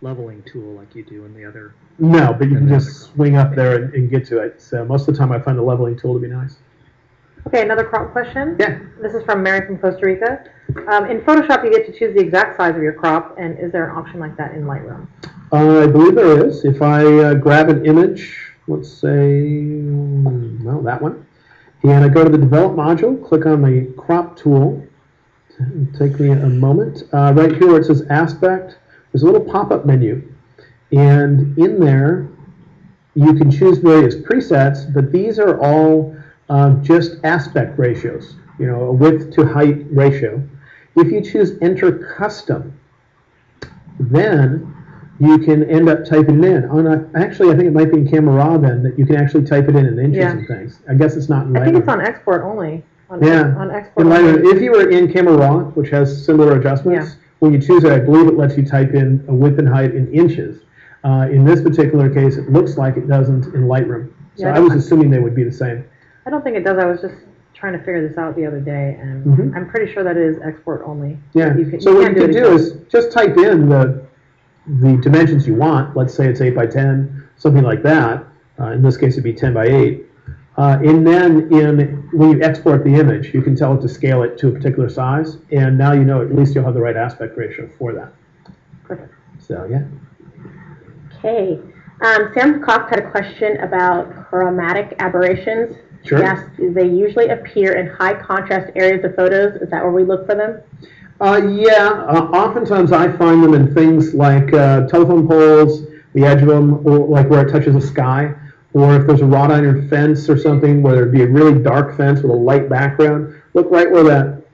leveling tool like you do in the other. No, but you can just swing up there and get to it. So most of the time I find the leveling tool to be nice. Okay, another crop question. Yeah. This is from Mary from Costa Rica. In Photoshop, you get to choose the exact size of your crop, and is there an option like that in Lightroom? I believe there is. If I grab an image, let's say, well, that one, and I go to the Develop module, click on the Crop tool. It'll take me a moment. Right here where it says Aspect, there's a little pop-up menu, and in there you can choose various presets, but these are all just aspect ratios, you know, a width to height ratio. If you choose Enter Custom, then you can end up typing it in. Actually, I think it might be in Camera Raw then that you can actually type it in inches and things. I guess it's not in Lightroom. I think it's on export only. On export in Lightroom. only. If you were in Camera Raw, which has similar adjustments, when you choose it, I believe it lets you type in a width and height in inches. In this particular case, it looks like it doesn't in Lightroom. So I was assuming they would be the same. I don't think it does. I was just trying to figure this out the other day, and I'm pretty sure that it is export only. Yeah. So what you can do is just type in the dimensions you want. Let's say it's 8 by 10, something like that. In this case, it'd be 10 by 8. And then when you export the image, you can tell it to scale it to a particular size, and now you know at least you'll have the right aspect ratio for that. Perfect. So yeah. Okay. Sam Cox had a question about chromatic aberrations. Sure. He asked, do they usually appear in high contrast areas of photos? Is that where we look for them? Oftentimes I find them in things like telephone poles, the edge of them, or like where it touches the sky, or if there's a wrought iron fence or something where there'd be a really dark fence with a light background. Look right where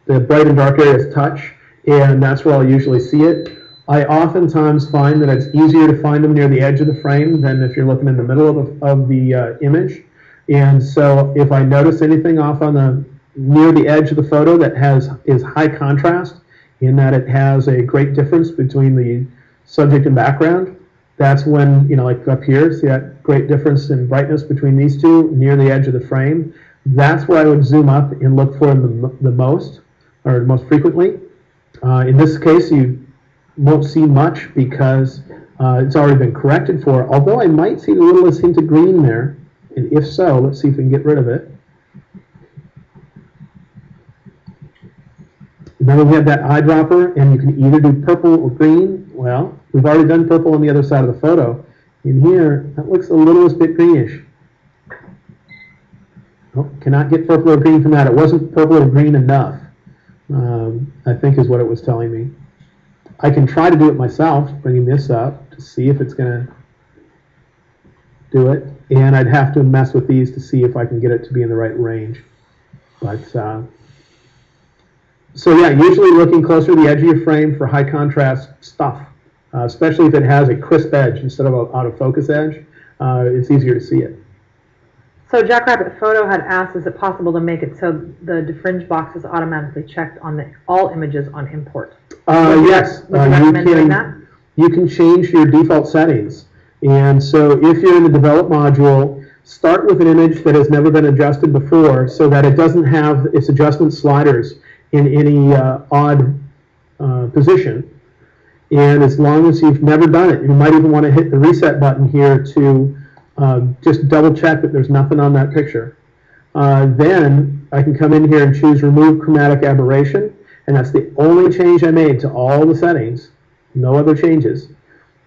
the bright and dark areas touch, and that's where I'll usually see it. I oftentimes find that it's easier to find them near the edge of the frame than if you're looking in the middle of the image. And so if I notice anything off on near the edge of the photo that is high contrast, in that it has a great difference between the subject and background, that's when, you know, like up here, see that great difference in brightness between these two near the edge of the frame? That's where I would zoom up and look for them the most, or most frequently. In this case, you won't see much because it's already been corrected for, although I might see the littlest hint of green there, and if so, let's see if we can get rid of it. Now we have that eyedropper, and you can either do purple or green. Well, we've already done purple on the other side of the photo. In here, that looks a littlest bit greenish. Oh, cannot get purple or green from that. It wasn't purple or green enough, I think is what it was telling me. I can try to do it myself, bringing this up to see if it's going to do it. And I'd have to mess with these to see if I can get it to be in the right range. But so yeah, usually looking closer to the edge of your frame for high contrast stuff, especially if it has a crisp edge instead of an out of focus edge, it's easier to see it. So Jackrabbit Photo had asked, is it possible to make it so the defringe box is automatically checked on all images on import? Yes, you can change your default settings. And so if you're in the Develop module, start with an image that has never been adjusted before so that it doesn't have its adjustment sliders in any odd position. And as long as you've never done it, you might even want to hit the reset button here to just double check that there's nothing on that picture. Then I can come in here and choose Remove Chromatic Aberration, and that's the only change I made to all the settings, no other changes.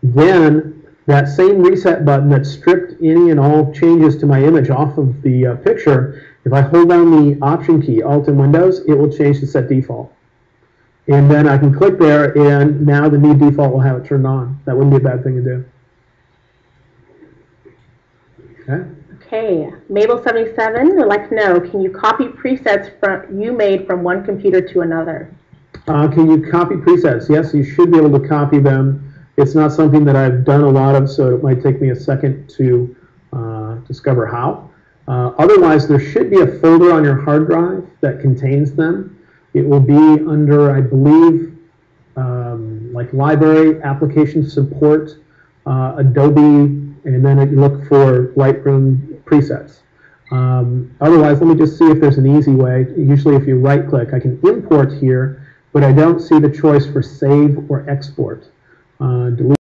Then that same reset button that stripped any and all changes to my image off of the picture, if I hold down the Option key, Alt and Windows, it will change to Set Default. And then I can click there, and now the new default will have it turned on. That wouldn't be a bad thing to do. Okay. Okay, Mabel77 would like to know, can you copy presets you made from one computer to another? Can you copy presets? Yes, you should be able to copy them. It's not something that I've done a lot of, so it might take me a second to discover how. Otherwise, there should be a folder on your hard drive that contains them. It will be under, I believe, like Library, Application Support, Adobe, and then you look for Lightroom presets. Otherwise, let me just see if there's an easy way. Usually if you right-click, I can import here, but I don't see the choice for save or export. Delete